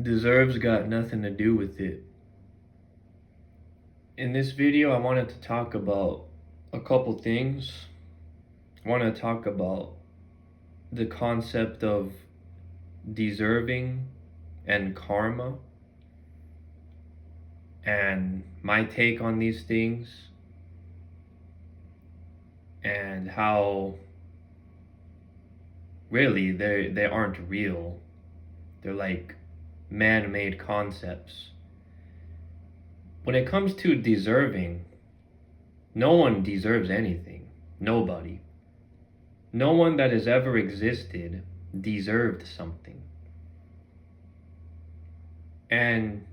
Deserves got nothing to do with it. In this video, I wanted to talk about a couple things. I want to talk about the concept of deserving and karma and my take on these things and how really they aren't real. They're like man-made concepts. When it comes to deserving, no one deserves anything. Nobody. No one that has ever existed deserved something. And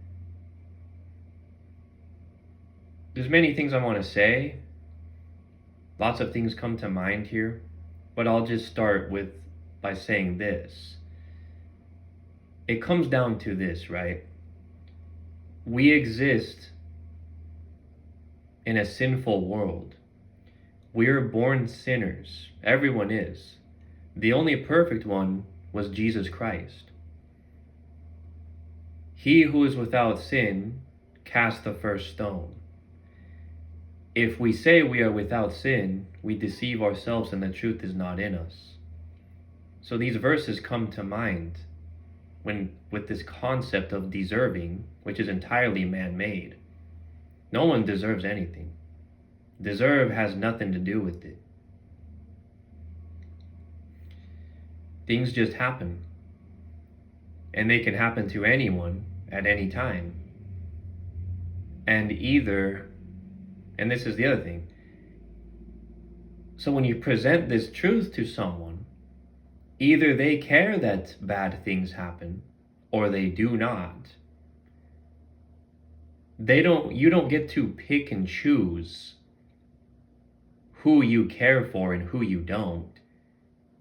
there's many things I want to say. Lots of things come to mind here, but I'll just start by saying this. It comes down to this, right? We exist in a sinful world. We're born sinners. Everyone is. The only perfect one was Jesus Christ. He who is without sin cast the first stone. If we say we are without sin, we deceive ourselves and the truth is not in us. So these verses come to mind with this concept of deserving, which is entirely man-made. No one deserves anything. Deserve has nothing to do with it. Things just happen. And they can happen to anyone at any time. And this is the other thing. So when you present this truth to someone, either they care that bad things happen or they do not. You don't get to pick and choose who you care for and who you don't.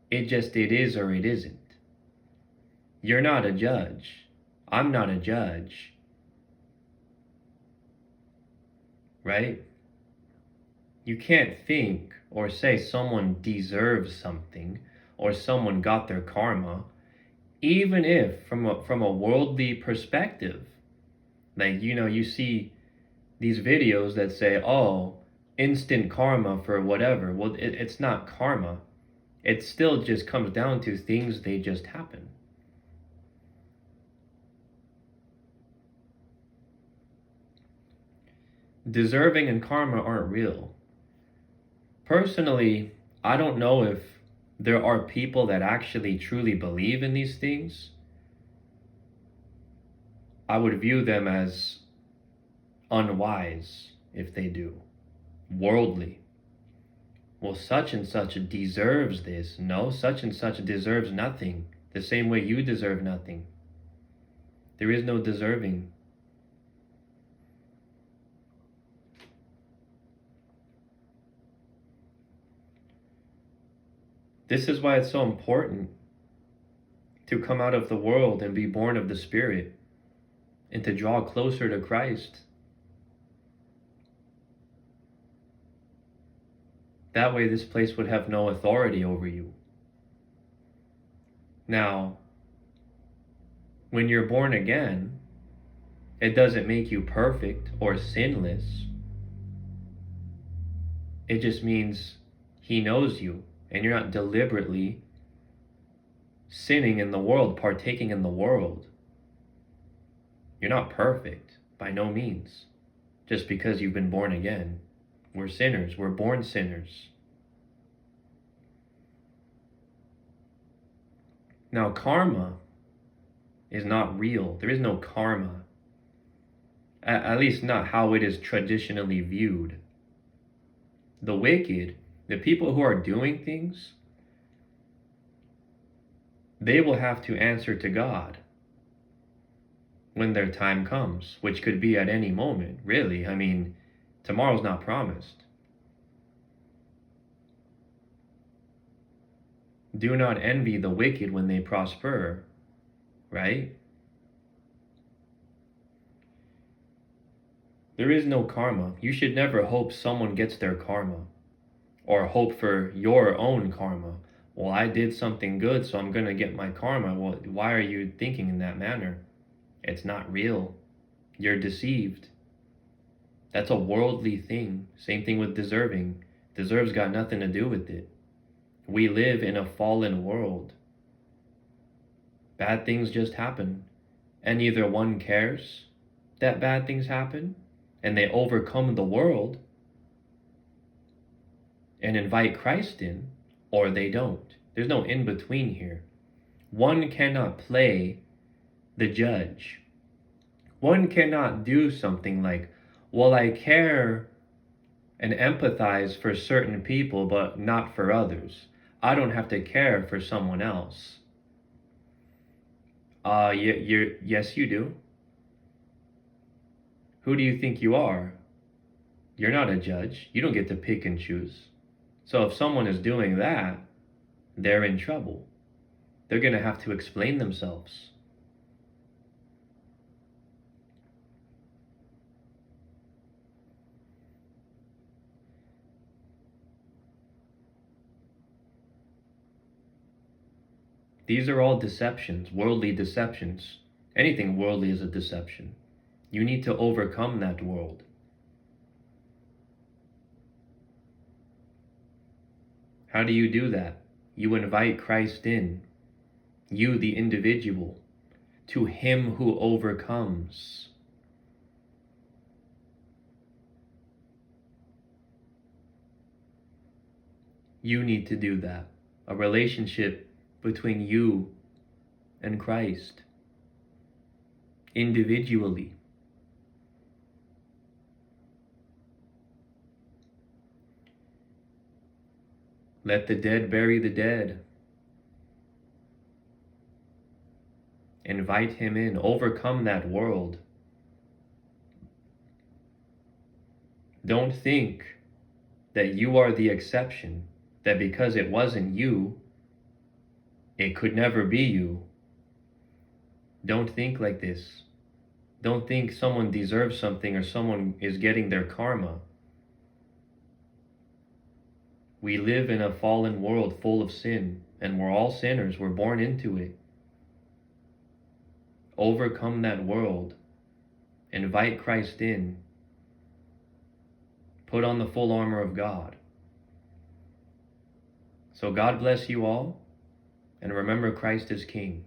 It is or it isn't. You're not a judge. I'm not a judge. Right? You can't think or say someone deserves something or someone got their karma, even if from a worldly perspective. Like, you see these videos that say, oh, instant karma for whatever. Well, it's not karma. It still just comes down to things, they just happen. Deserving and karma aren't real. Personally, I don't know if there are people that actually truly believe in these things. I would view them as unwise if they do. Worldly. Well, such and such deserves this. No, such and such deserves nothing. The same way you deserve nothing. There is no deserving. This is why it's so important to come out of the world and be born of the Spirit and to draw closer to Christ. That way this place would have no authority over you. Now, when you're born again, it doesn't make you perfect or sinless. It just means He knows you and you're not deliberately sinning in the world, partaking in the world. You're not perfect, by no means, just because you've been born again. We're sinners. We're born sinners. Now, karma is not real. There is no karma. At least not how it is traditionally viewed. The wicked, the people who are doing things, they will have to answer to God when their time comes, which could be at any moment, really. I mean, tomorrow's not promised. Do not envy the wicked when they prosper, right? There is no karma. You should never hope someone gets their karma or hope for your own karma. Well, I did something good, so I'm going to get my karma. Well, why are you thinking in that manner? It's not real. You're deceived. That's a worldly thing. Same thing with deserving. Deserve's got nothing to do with it. We live in a fallen world. Bad things just happen. And either one cares that bad things happen and they overcome the world and invite Christ in, or they don't. There's no in between here. One cannot play the judge. One cannot do something like, well, I care and empathize for certain people, but not for others. I don't have to care for someone else. Yes, you do. Who do you think you are? You're not a judge. You don't get to pick and choose. So if someone is doing that, they're in trouble. They're going to have to explain themselves. These are all deceptions, worldly deceptions. Anything worldly is a deception. You need to overcome that world. How do you do that? You invite Christ in, you the individual, to him who overcomes. You need to do that. A relationship between you and Christ. Individually. Let the dead bury the dead. Invite him in. Overcome that world. Don't think that you are the exception, that because it wasn't you, it could never be you. Don't think like this. Don't think someone deserves something or someone is getting their karma. We live in a fallen world full of sin, and we're all sinners. We're born into it. Overcome that world. Invite Christ in. Put on the full armor of God. So God bless you all, and remember Christ is King.